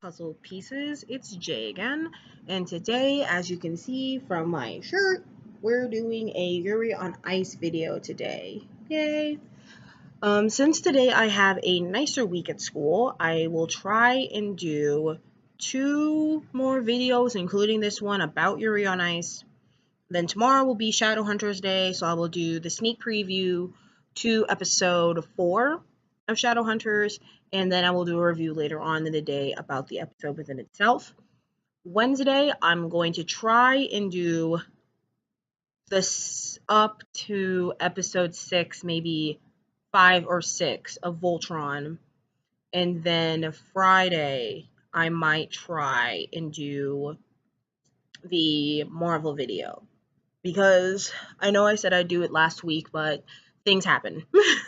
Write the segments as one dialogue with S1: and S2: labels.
S1: puzzle pieces. It's Jay again, and today, as you can see from my shirt, we're doing a Yuri on Ice video today. Yay! Since today I have a nicer week at school, I will try and do two more videos, including this one about Yuri on Ice. Then tomorrow will be Shadowhunters Day, so I will do the sneak preview to episode 4 of Shadowhunters, and then I will do a review later on in the day about the episode within itself. Wednesday, I'm going to try and do this up to episode 6, maybe 5 or 6 of Voltron. And then Friday, I might try and do the Marvel video. Because I know I said I'd do it last week, but things happen.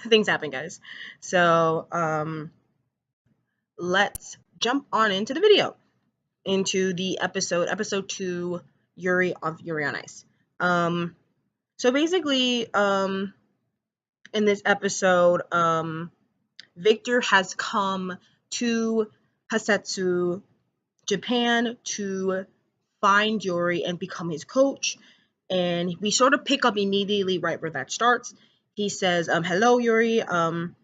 S1: Things happen, guys. So, let's jump on into the video, into the episode 2, Yuri on Ice. So basically, in this episode, Victor has come to Hasetsu, Japan, to find Yuri and become his coach. And we sort of pick up immediately right where that starts. He says, hello, Yuri. I'm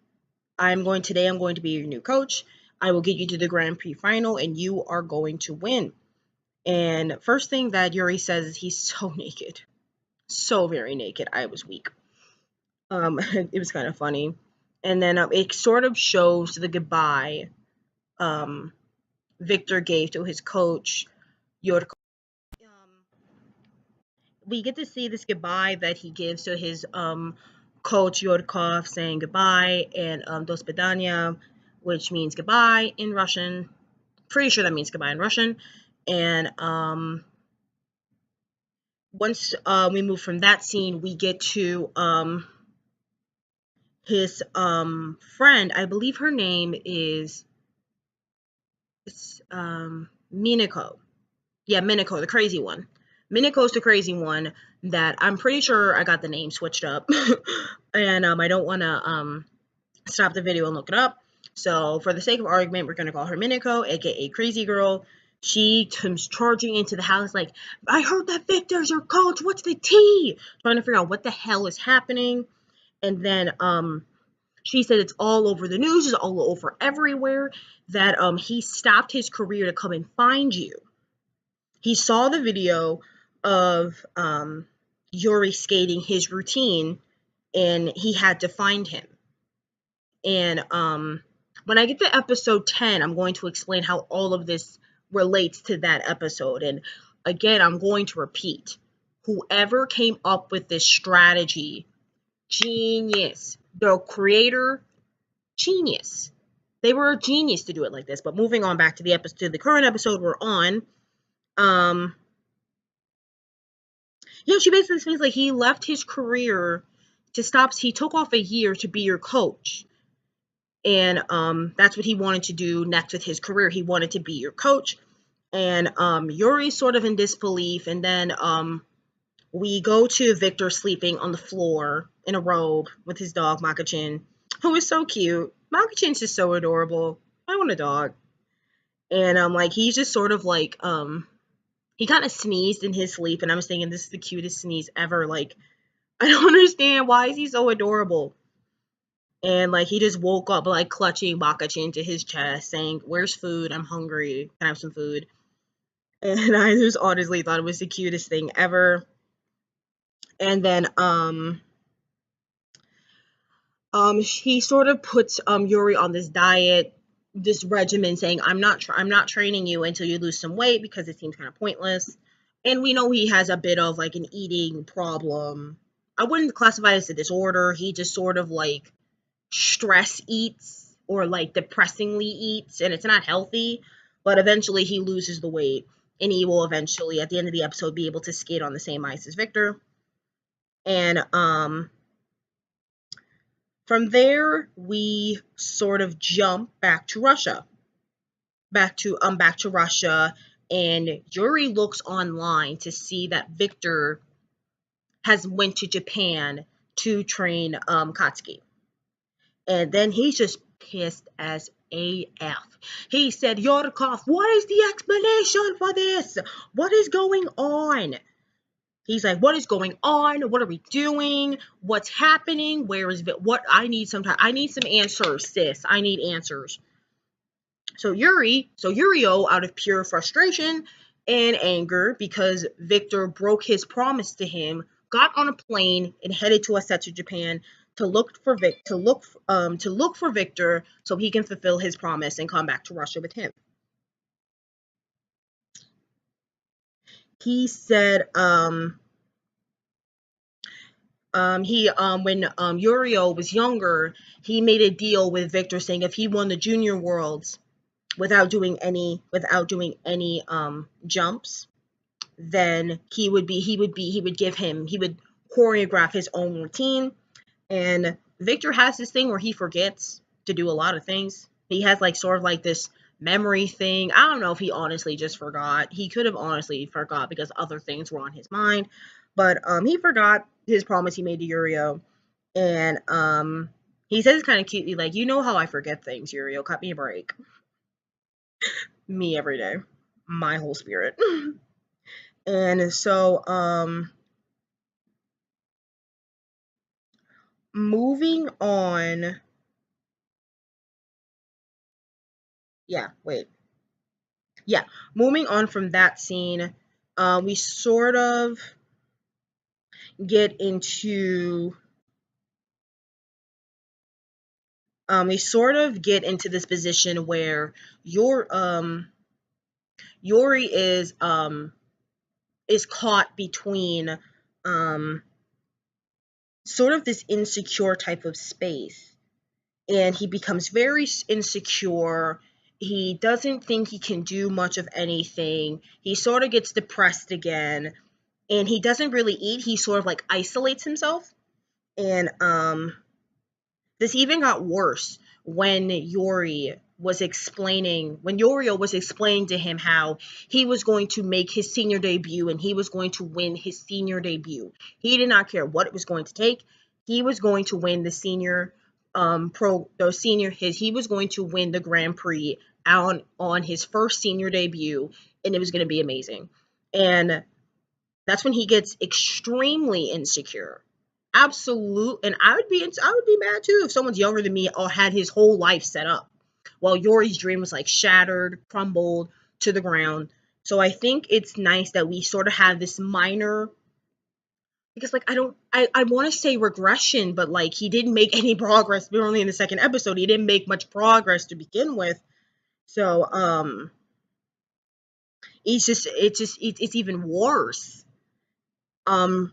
S1: going to be your new coach. I will get you to the Grand Prix final, and you are going to win. And first thing that Yuri says is he's so naked. So very naked. I was weak. It was kind of funny. And then it sort of shows the goodbye Victor gave to his coach, Yuri. We get to see this goodbye that he gives to his coach Yodkov, saying goodbye, and Dos Pedania, which means goodbye in Russian. Pretty sure that means goodbye in Russian. And once we move from that scene, we get to his friend. I believe her name is Minako. Yeah, Minako, the crazy one. Minako's the crazy one that I'm pretty sure I got the name switched up. And I don't want to stop the video and look it up. So for the sake of argument, we're going to call her Minako, aka Crazy Girl. She comes charging into the house like, I heard that Victor's your coach. What's the tea? Trying to figure out what the hell is happening. And then she said it's all over the news, it's all over everywhere, that he stopped his career to come and find you. He saw the video of Yuri skating his routine, and he had to find him. And when I get to episode 10, I'm going to explain how all of this relates to that episode. And again, I'm going to repeat, whoever came up with this strategy, genius. The creator, genius. They were a genius to do it like this. But moving on back to the episode, to the current episode we're on, she basically says like he left his career to stop. He took off a year to be your coach. And that's what he wanted to do next with his career. He wanted to be your coach. And Yuri's sort of in disbelief. And then we go to Victor sleeping on the floor in a robe with his dog, Makachin, who is so cute. Makachin's just so adorable. I want a dog. And like he's just sort of like he kind of sneezed in his sleep, and I was thinking this is the cutest sneeze ever. Like, I don't understand, why is he so adorable? And like he just woke up like clutching Makachin to his chest, saying, "Where's food? I'm hungry. Can I have some food?" And I just honestly thought it was the cutest thing ever. And then he sort of puts Yuri on this diet, this regimen, saying, I'm not training you until you lose some weight because it seems kind of pointless. And we know he has a bit of like an eating problem. I wouldn't classify it as a disorder. He just sort of like stress eats, or like depressingly eats, and it's not healthy. But eventually he loses the weight, and he will eventually at the end of the episode be able to skate on the same ice as Victor. And from there, we sort of jump back to Russia. Back to Russia, and Yuri looks online to see that Victor has went to Japan to train Katsuki. And then he's just pissed as AF. He said, Yurkov, what is the explanation for this? What is going on? He's like, what is going on? What are we doing? What's happening? Where is it? What? I need some answers, sis. I need answers. So Yurio, out of pure frustration and anger because Victor broke his promise to him, got on a plane and headed to Asetsu, Japan, to look for Victor so he can fulfill his promise and come back to Russia with him. He said, when Yurio was younger, he made a deal with Victor saying if he won the junior worlds without doing any jumps, then he would choreograph his own routine. And Victor has this thing where he forgets to do a lot of things. He has like sort of like this memory thing. I don't know if he honestly just forgot. He could have honestly forgot because other things were on his mind. But he forgot his promise he made to Yurio. And he says kind of cutely, like, you know how I forget things, Yurio. Cut me a break. Me every day. My whole spirit. And so, moving on. Moving on from that scene, we sort of get into this position where Yuri is caught between sort of this insecure type of space, and he becomes very insecure. He doesn't think he can do much of anything. He sort of gets depressed again, and he doesn't really eat. He sort of like isolates himself. And this even got worse when Yurio was explaining to him how he was going to make his senior debut and he was going to win his senior debut. He did not care what it was going to take. He was going to win the senior he was going to win the Grand Prix on his first senior debut, and it was going to be amazing. And that's when he gets extremely insecure. Absolute, and I would be mad too if someone's younger than me or had his whole life set up, while Yuri's dream was like shattered, crumbled to the ground. So I think it's nice that we sort of have this minor, because like I want to say regression, but like he didn't make any progress. We're only in the second episode. He didn't make much progress to begin with. So it's even worse. And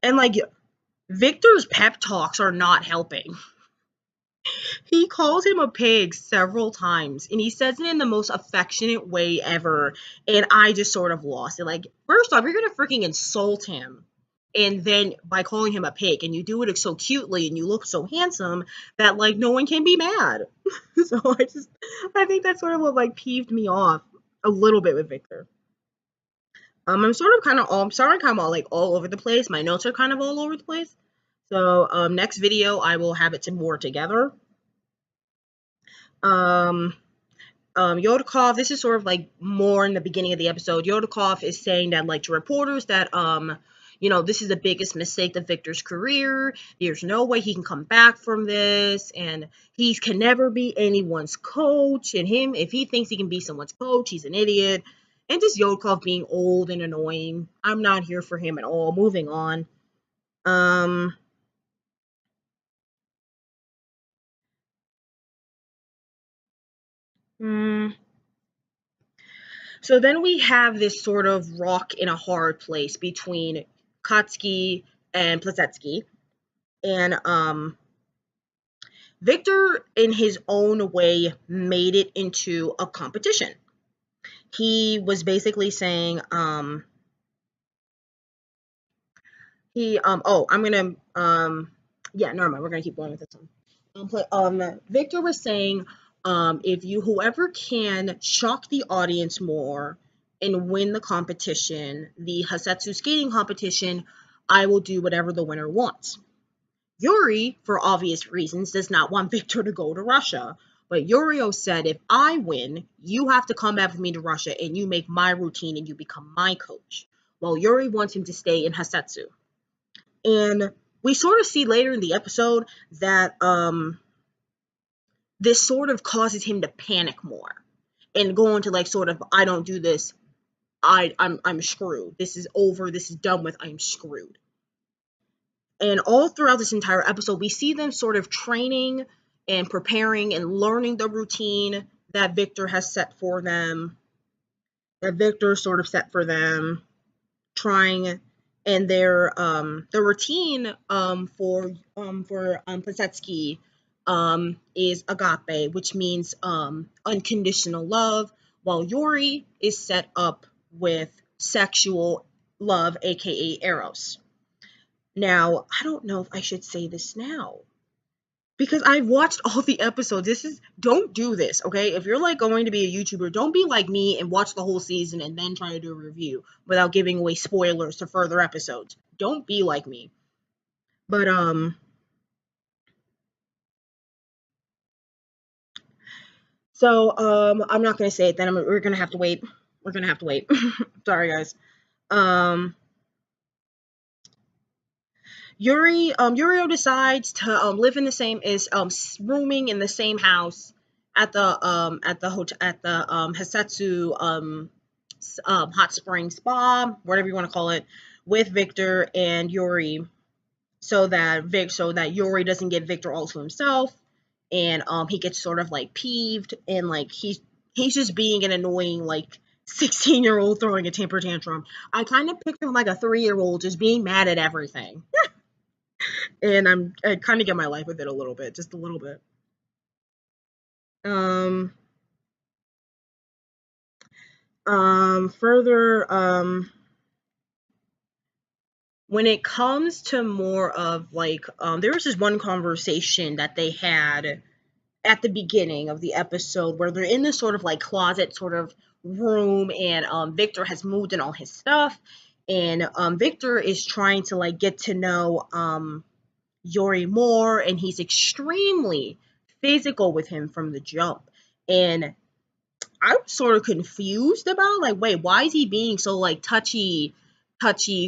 S1: like Victor's pep talks are not helping. He calls him a pig several times, and he says it in the most affectionate way ever, and I just sort of lost it. Like, first off, you're gonna freaking insult him, and then by calling him a pig, and you do it so cutely, and you look so handsome, that, like, no one can be mad. So I think that's sort of what, like, peeved me off a little bit with Victor. I'm kind of all over the place. My notes are kind of all over the place. So, next video, I will have it more together. Yodakov, this is sort of like more in the beginning of the episode. Yodakov is saying that, like, to reporters that, this is the biggest mistake of Victor's career. There's no way he can come back from this, and he can never be anyone's coach. And if he thinks he can be someone's coach, he's an idiot. And just Yodakov being old and annoying. I'm not here for him at all. Moving on. So then we have this sort of rock in a hard place between Katsuki and Plisetsky. And Victor, in his own way, made it into a competition. He was basically saying, never mind, we're gonna keep going with this one. Victor was saying, whoever can shock the audience more and win the competition, the Hasetsu skating competition, I will do whatever the winner wants. Yuri, for obvious reasons, does not want Victor to go to Russia. But Yurio said, if I win, you have to come back with me to Russia and you make my routine and you become my coach. Well, Yuri wants him to stay in Hasetsu. And we sort of see later in the episode that this sort of causes him to panic more and go into like sort of, I don't do this, I'm screwed. This is over, this is done with, I'm screwed. And all throughout this entire episode, we see them sort of training and preparing and learning the routine that Victor has set for them, that Victor sort of set for them, trying, and their routine for Pasetsky is agape, which means unconditional love, while Yuri is set up with sexual love, aka Eros. Now, I don't know if I should say this now because I've watched all the episodes. Don't do this, okay? If you're like going to be a YouTuber, don't be like me and watch the whole season and then try to do a review without giving away spoilers to further episodes. Don't be like me. But I'm not gonna say it then. We're gonna have to wait. We're gonna have to wait. Sorry guys. Yurio decides to live in the same rooming in the same house at the hotel at the Hasetsu hot spring spa, whatever you want to call it, with Victor and Yuri, so that Yuri doesn't get Victor all to himself, and he gets sort of like peeved and like he's just being an annoying like 16-year-old throwing a temper tantrum. I kind of picture him like a 3-year-old just being mad at everything. And I kind of get my life with it a little bit, just a little bit. Um, Further, when it comes to more of like, there was this one conversation that they had at the beginning of the episode where they're in this sort of like closet sort of room, and Victor has moved in all his stuff, and Victor is trying to like get to know Yuri more, and he's extremely physical with him from the jump. And I was sort of confused about like, wait, why is he being so like touchy,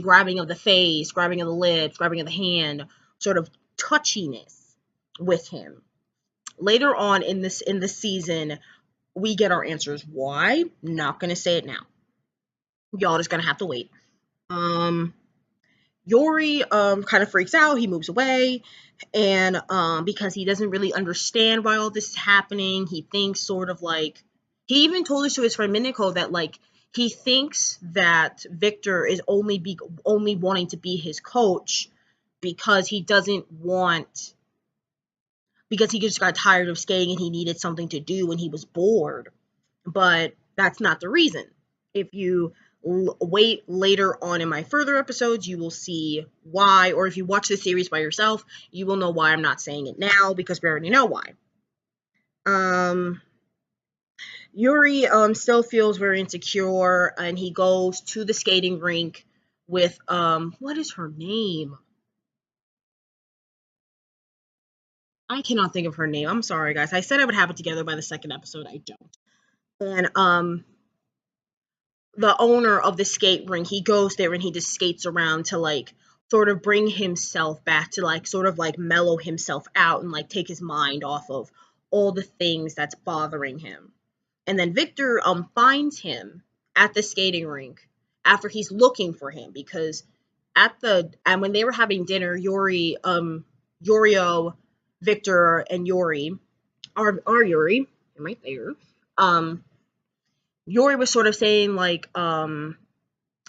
S1: grabbing of the face, grabbing of the lips, grabbing of the hand, sort of touchiness with him. Later on in the season, we get our answers why. Not gonna say it now. Y'all just gonna have to wait. Um Yuri kind of freaks out. He moves away, and because he doesn't really understand why all this is happening, he thinks sort of like, he even told us to his friend Minako that like he thinks that Victor is only wanting to be his coach because he doesn't want because he just got tired of skating and he needed something to do when he was bored. But that's not the reason. If you wait later on in my further episodes, you will see why, or if you watch the series by yourself, you will know why I'm not saying it now, because we already know why. Yuri still feels very insecure, and he goes to the skating rink with what is her name? I cannot think of her name. I'm sorry, guys. I said I would have it together by the second episode. I don't. And the owner of the skate rink, he goes there and he just skates around to like sort of bring himself back, to like sort of like mellow himself out and like take his mind off of all the things that's bothering him. And then Victor finds him at the skating rink after he's looking for him, because and when they were having dinner, Yurio, Victor, and Yuri are Yuri, I'm right there. Yuri was sort of saying like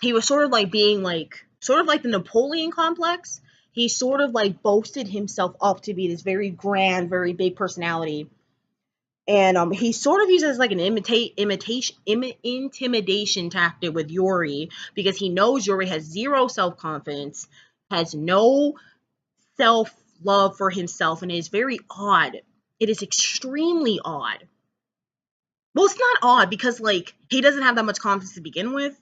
S1: he was sort of like being like sort of like the Napoleon complex. He sort of like boasted himself up to be this very grand, very big personality. And he sort of uses like an intimidation tactic with Yuri, because he knows Yuri has zero self-confidence, has no self-love for himself, and is very odd. It is extremely odd. Well, it's not odd because like he doesn't have that much confidence to begin with.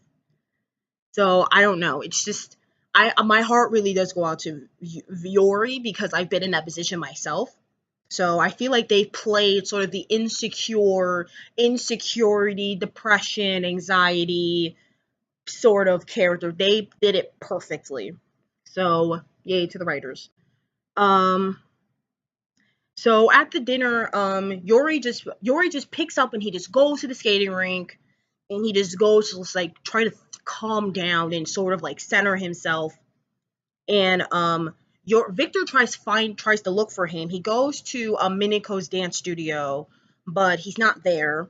S1: So I don't know. It's just my heart really does go out to Yuri because I've been in that position myself. So I feel like they played sort of the insecurity, depression, anxiety sort of character. They did it perfectly. So yay to the writers. Um, so at the dinner, Yuri just picks up and he just goes to the skating rink and he just goes to just like try to calm down and sort of like center himself. And your Victor tries to look for him. He goes to Minako's dance studio, but he's not there.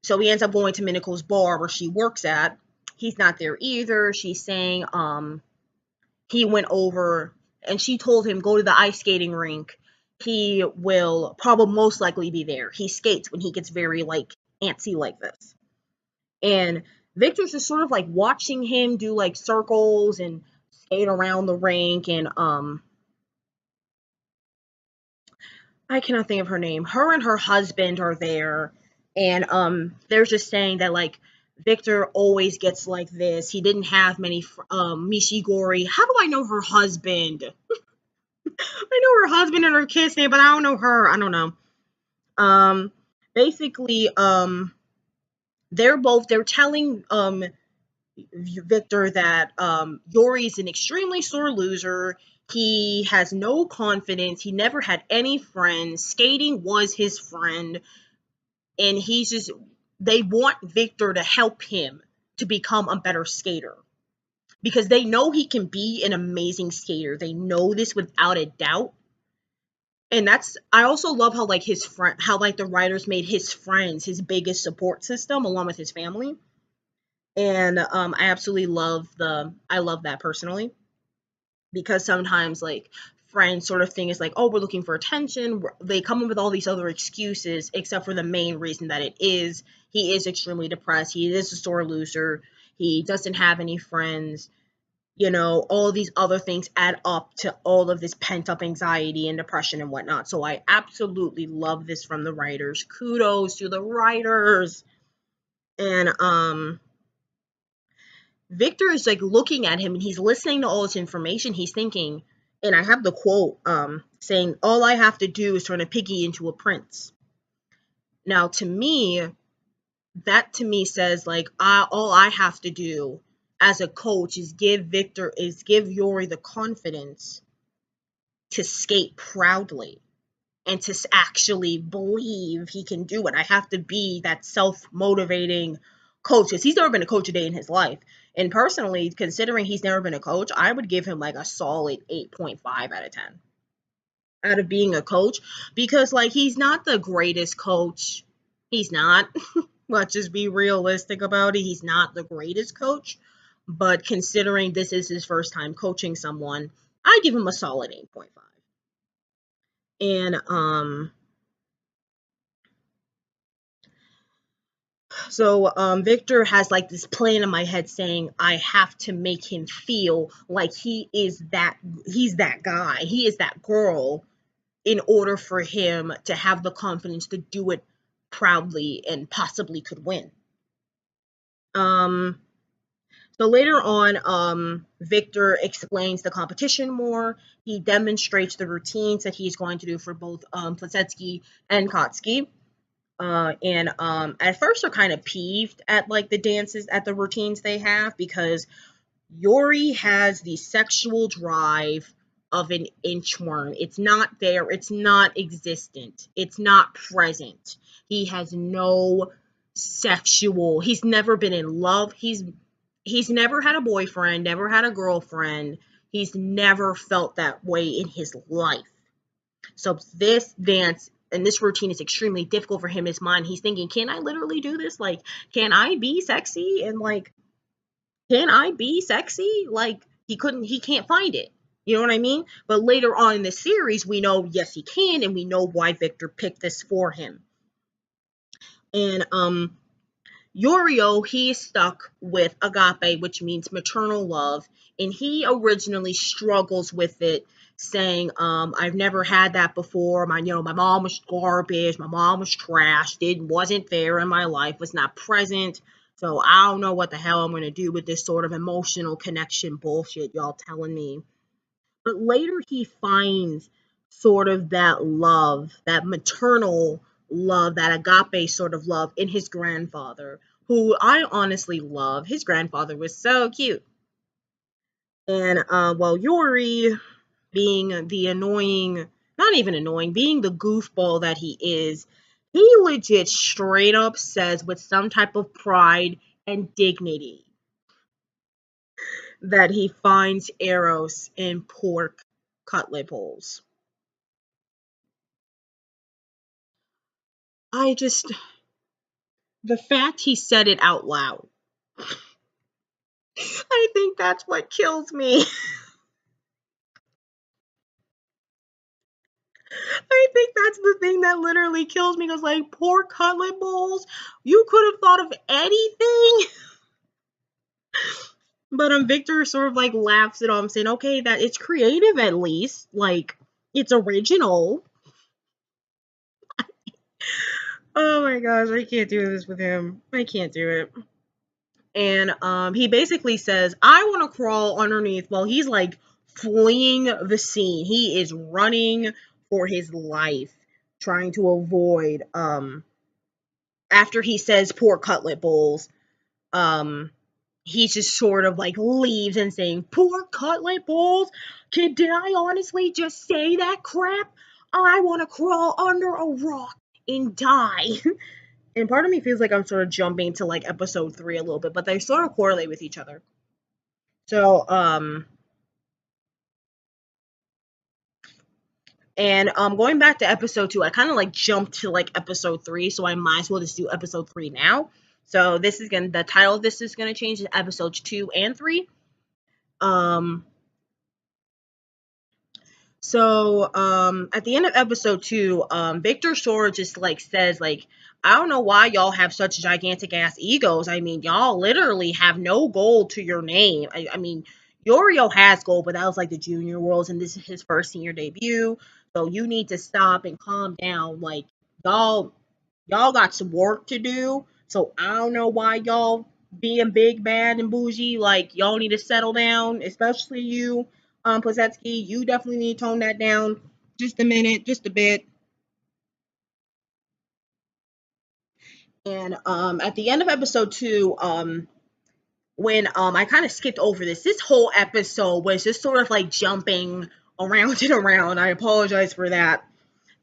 S1: So he ends up going to Minako's bar where she works at. He's not there either. She's saying he went over and she told him go to the ice skating rink. He will probably most likely be there. He skates when he gets very like antsy like this. And Victor's just sort of like watching him do like circles and skate around the rink. And I cannot think of her name. Her and her husband are there, and they're just saying that like Victor always gets like this. He didn't have many Mishigori. How do I know her husband? I know her husband and her kid's name, but I don't know her. I don't know. Um, basically, they're telling Victor that Yuri's an extremely sore loser. He has no confidence. He never had any friends. Skating was his friend. And they want Victor to help him to become a better skater. Because they know he can be an amazing skater. They know this without a doubt. And I also love how like the writers made his friends his biggest support system along with his family. And I absolutely I love that personally, because sometimes like friends sort of thing is like, oh, we're looking for attention. They come up with all these other excuses except for the main reason that he is extremely depressed. He is a sore loser. He doesn't have any friends. All these other things add up to all of this pent up anxiety and depression and whatnot. So I absolutely love this from the writers. Kudos to the writers. And Victor is like looking at him and he's listening to all this information. He's thinking, and I have the quote saying, all I have to do is turn a piggy into a prince. Now, that to me says like, all I have to do as a coach is give Yuri the confidence to skate proudly and to actually believe he can do it. I have to be that self-motivating coach, because he's never been a coach a day in his life. And personally, considering he's never been a coach, I would give him like a solid 8.5 out of 10 out of being a coach, because like he's not the greatest coach. He's not. Let's just be realistic about it. He's not the greatest coach, but considering this is his first time coaching someone, I give him a solid 8.5. And so Victor has like this plan in my head saying I have to make him feel like he's that guy, he is that girl, in order for him to have the confidence to do it proudly and possibly could win. Um so later on, Victor explains the competition more. He demonstrates the routines that he's going to do for both Plasetsky and Kotsky. And at first they're kind of peeved at like the dances, at the routines they have, because Yuri has the sexual drive of an inchworm. It's not there. It's not existent. It's not present. He has no he's never been in love. He's never had a boyfriend, never had a girlfriend. He's never felt that way in his life. So this dance and this routine is extremely difficult for him in his mind. He's thinking, can I literally do this? Like, can I be sexy? And like, can I be sexy? Like, he can't find it. You know what I mean? But later on in the series, we know, yes, he can, and we know why Victor picked this for him. And Yorio, he's stuck with agape, which means maternal love, and he originally struggles with it, saying, I've never had that before. My mom was garbage, my mom was trash, wasn't there in my life, was not present. So I don't know what the hell I'm going to do with this sort of emotional connection bullshit y'all telling me. But later he finds sort of that love, that maternal love, that agape sort of love in his grandfather, who I honestly love. His grandfather was so cute. And well, Yuri, being the annoying, not even annoying, being the goofball that he is, he legit straight up says with some type of pride and dignity that he finds Eros in pork cutlet bowls. I just, the fact he said it out loud, I think that's what kills me. I think that's the thing that literally kills me. Because, like, pork cutlet bowls, you could have thought of anything. But Victor sort of like laughs it off, saying, okay, that it's creative at least. Like, it's original. Oh my gosh, I can't do this with him. I can't do it. And he basically says, I want to crawl underneath while he's like fleeing the scene. He is running for his life, trying to avoid after he says poor cutlet bowls, um he just sort of like leaves and saying, poor cutlet bowls? Did I honestly just say that crap? I want to crawl under a rock and die. And part of me feels like I'm sort of jumping to like episode 3 a little bit, but they sort of correlate with each other. So, and going back to episode 2, I kind of like jumped to like episode 3, so I might as well just do episode 3 now. So this is gonna, the title of this is gonna change to episodes 2 and 3. Um, at the end of episode 2, Victor sort of just like says like, I don't know why y'all have such gigantic ass egos. I mean, y'all literally have no gold to your name. I mean, Yorio has gold, but that was like the junior worlds, and this is his first senior debut. So you need to stop and calm down. Like, y'all y'all got some work to do. So I don't know why y'all being big, bad, and bougie. Like, y'all need to settle down, especially you, Posetsky. You definitely need to tone that down just a minute, just a bit. And at the end of episode 2, when I kind of skipped over this whole episode was just sort of like jumping around and around. I apologize for that.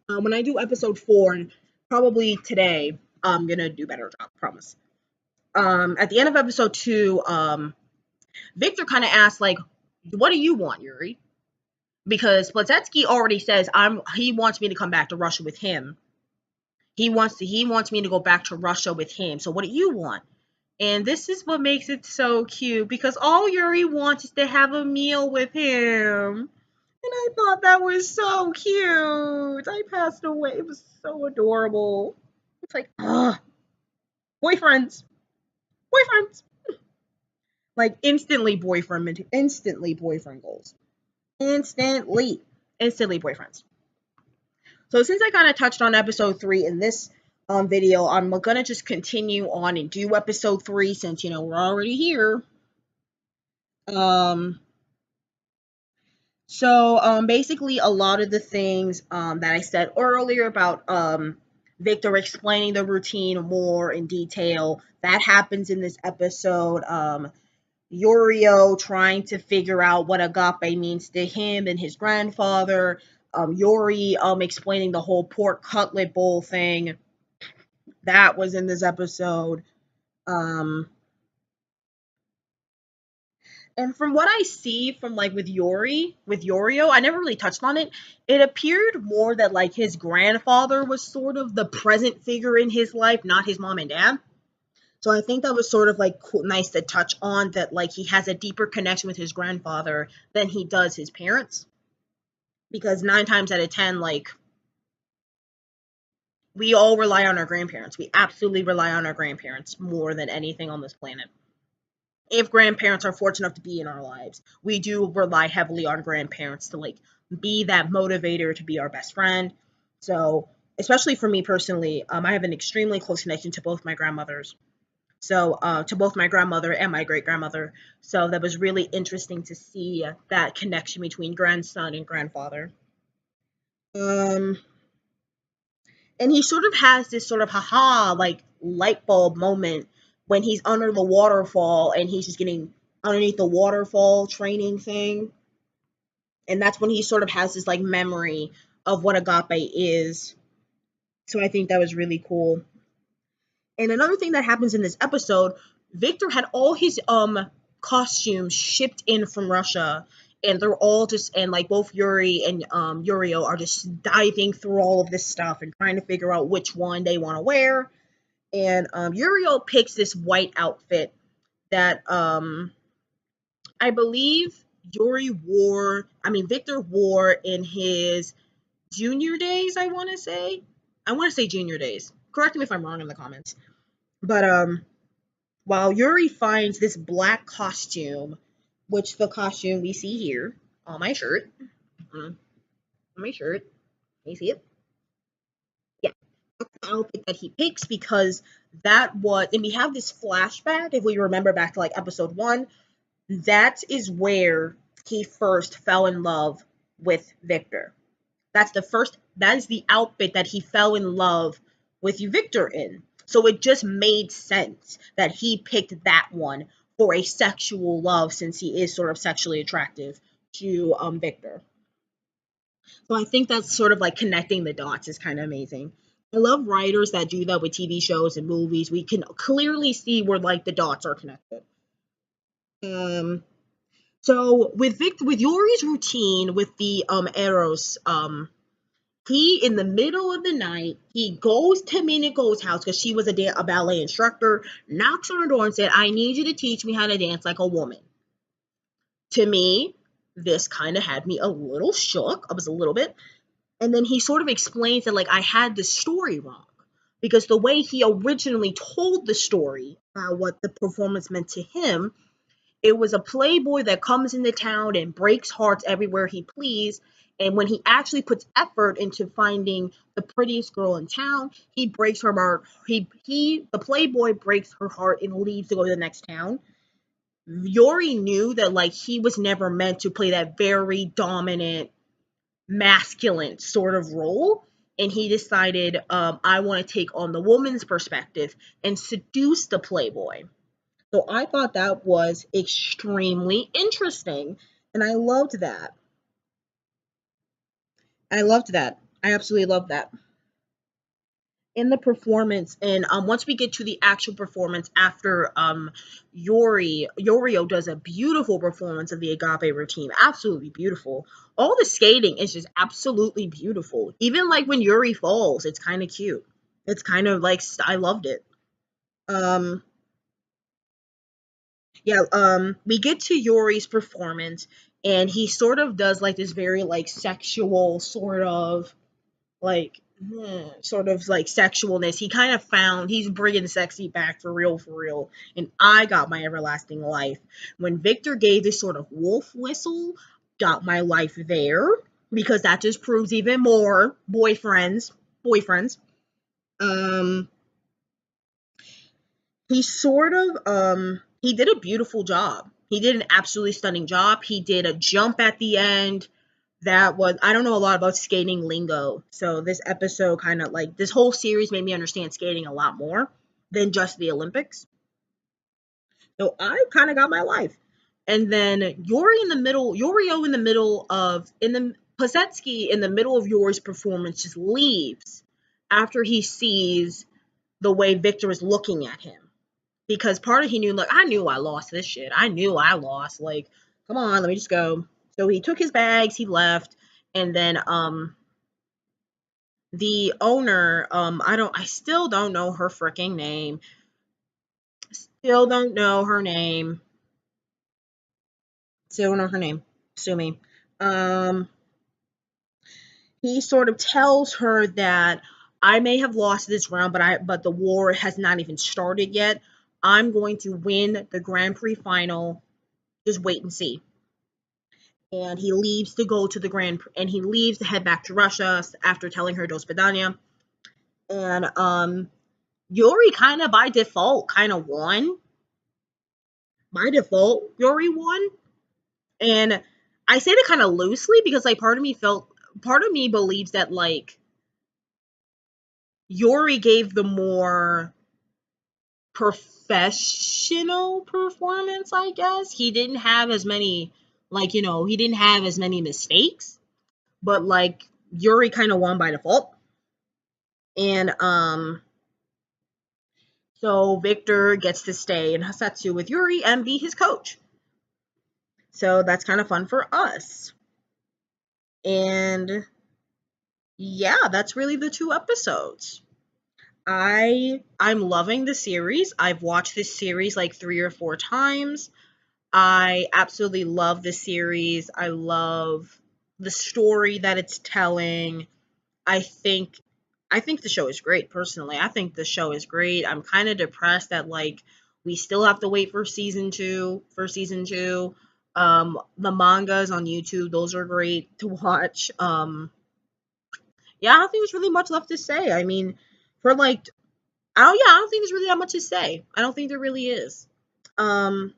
S1: When I do episode 4, probably today, I'm gonna do better job, promise. At the end of episode 2, Victor kind of asks like, "What do you want, Yuri?" Because Spletsky already says he wants me to come back to Russia with him. He wants me to go back to Russia with him. So what do you want? And this is what makes it so cute, because all Yuri wants is to have a meal with him. And I thought that was so cute. I passed away. It was so adorable. It's like, ugh, boyfriends, boyfriends. Like instantly boyfriend goals. Instantly boyfriends. So since I kind of touched on episode 3 in this video, I'm gonna just continue on and do episode 3 since we're already here. Basically a lot of the things that I said earlier about Victor explaining the routine more in detail, that happens in this episode. Yurio trying to figure out what agape means to him and his grandfather. Yuri explaining the whole pork cutlet bowl thing. That was in this episode. Um, and from what I see from like with Yorio, I never really touched on it. It appeared more that like his grandfather was sort of the present figure in his life, not his mom and dad. So I think that was sort of like cool, nice to touch on, that like he has a deeper connection with his grandfather than he does his parents. Because 9 times out of 10, like, we all rely on our grandparents. We absolutely rely on our grandparents more than anything on this planet. If grandparents are fortunate enough to be in our lives, we do rely heavily on grandparents to like be that motivator, to be our best friend. So especially for me personally, I have an extremely close connection to both my grandmothers. So to both my grandmother and my great grandmother. So that was really interesting to see that connection between grandson and grandfather. Um, and he sort of has this sort of haha like light bulb moment when he's under the waterfall and he's just getting underneath the waterfall training thing, and that's when he sort of has this like memory of what agape is. So I think that was really cool. And another thing that happens in this episode, Victor had all his costumes shipped in from Russia, and they're all just, and like both Yuri and Yurio are just diving through all of this stuff and trying to figure out which one they want to wear. And Yurio picks this white outfit that I believe Victor wore in his junior days. I want to say junior days. Correct me if I'm wrong in the comments. But while Yuri finds this black costume, which the costume we see here on my shirt, on my shirt, can you see it? Yeah, that's the outfit that he picks because that was, and we have this flashback. If we remember back to like episode 1, that is where he first fell in love with Victor. That is the outfit that he fell in love with Victor in. So it just made sense that he picked that one for a sexual love, since he is sort of sexually attractive to Victor. So I think that's sort of like connecting the dots is kind of amazing. I love writers that do that with TV shows and movies. We can clearly see where like the dots are connected. Um, so with Yuri's routine with the Eros he, in the middle of the night, he goes to Minako's house because she was a ballet instructor, knocks on her door and said, I need you to teach me how to dance like a woman. To me, this kind of had me a little shook. I was a little bit. And then he sort of explains that, like, I had the story wrong. Because the way he originally told the story, what the performance meant to him, it was a playboy that comes into town and breaks hearts everywhere he please. And when he actually puts effort into finding the prettiest girl in town, he breaks her heart. The playboy breaks her heart and leaves to go to the next town. Yuri knew that like he was never meant to play that very dominant, masculine sort of role. And he decided, I want to take on the woman's perspective and seduce the playboy. So I thought that was extremely interesting. And I loved that. I loved that. I absolutely loved that. In the performance, and once we get to the actual performance after Yorio does a beautiful performance of the agape routine. Absolutely beautiful. All the skating is just absolutely beautiful. Even like when Yuri falls, it's kind of cute. It's kind of like I loved it. Um yeah, we get to Yuri's performance, and he sort of does like this very like sexual like sort of like sexualness. He kind of found he's bringing sexy back for real. And I got my everlasting life when Victor gave this sort of wolf whistle. Got my life there because that just proves even more boyfriends. Um, he sort of he did a beautiful job. He did an absolutely stunning job. He did a jump at the end. That was, I don't know a lot about skating lingo. So this episode kind of like this whole series made me understand skating a lot more than just the Olympics. So I kind of got my life. And then Yorio in the middle of in the Pasetsky in the middle of Yuri's performance just leaves after he sees the way Victor is looking at him, because part of he knew, like, I knew I lost this shit. I knew I lost. Like, come on, let me just go. So he took his bags, he left, and then the owner, I still don't know her freaking name. Still don't know her name. Still don't know her name. Sue me. Um he sort of tells her that I may have lost this round, but the war has not even started yet. I'm going to win the Grand Prix final. Just wait and see. And he leaves to go to the and he leaves to head back to Russia after telling her Dos Vidania. And Yuri kind of by default kind of won. By default, Yuri won. And I say that kind of loosely because like part of me believes that like Yuri gave the more professional performance, I guess. He didn't have as many like, he didn't have as many mistakes, but like Yuri kind of won by default. And so Victor gets to stay in Hasetsu with Yuri and be his coach. So that's kind of fun for us. And yeah, that's really the 2 episodes. I'm loving the series. I've watched this series like 3 or 4 times. I absolutely love this series. I love the story that it's telling. I think the show is great personally. I think the show is great. I'm kind of depressed that like we still have to wait for season 2, the mangas on YouTube, those are great to watch. Yeah, I don't think there's really much left to say. I mean, for like I don't think there's really that much to say. I don't think there really is. Um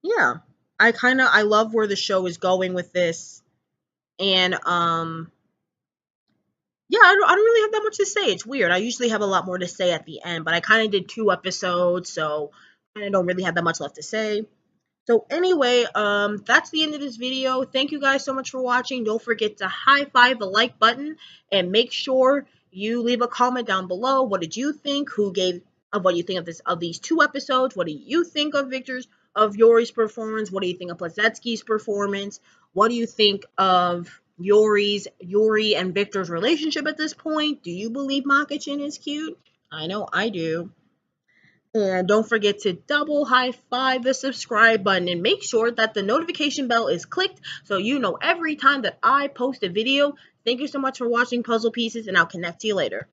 S1: yeah. I love where the show is going with this. And yeah, I don't really have that much to say. It's weird. I usually have a lot more to say at the end, but I kind of did 2 episodes, so I don't really have that much left to say. So anyway, that's the end of this video. Thank you guys so much for watching. Don't forget to high five the like button and make sure you leave a comment down below. What did you think? What do you think of these 2 episodes? What do you think of Yuri's performance? What do you think of Plazetsky's performance? What do you think of Yuri and Victor's relationship at this point? Do you believe Makichin is cute? I know I do. And don't forget to double high five the subscribe button and make sure that the notification bell is clicked so you know every time that I post a video. Thank you so much for watching Puzzle Pieces, and I'll connect to you later.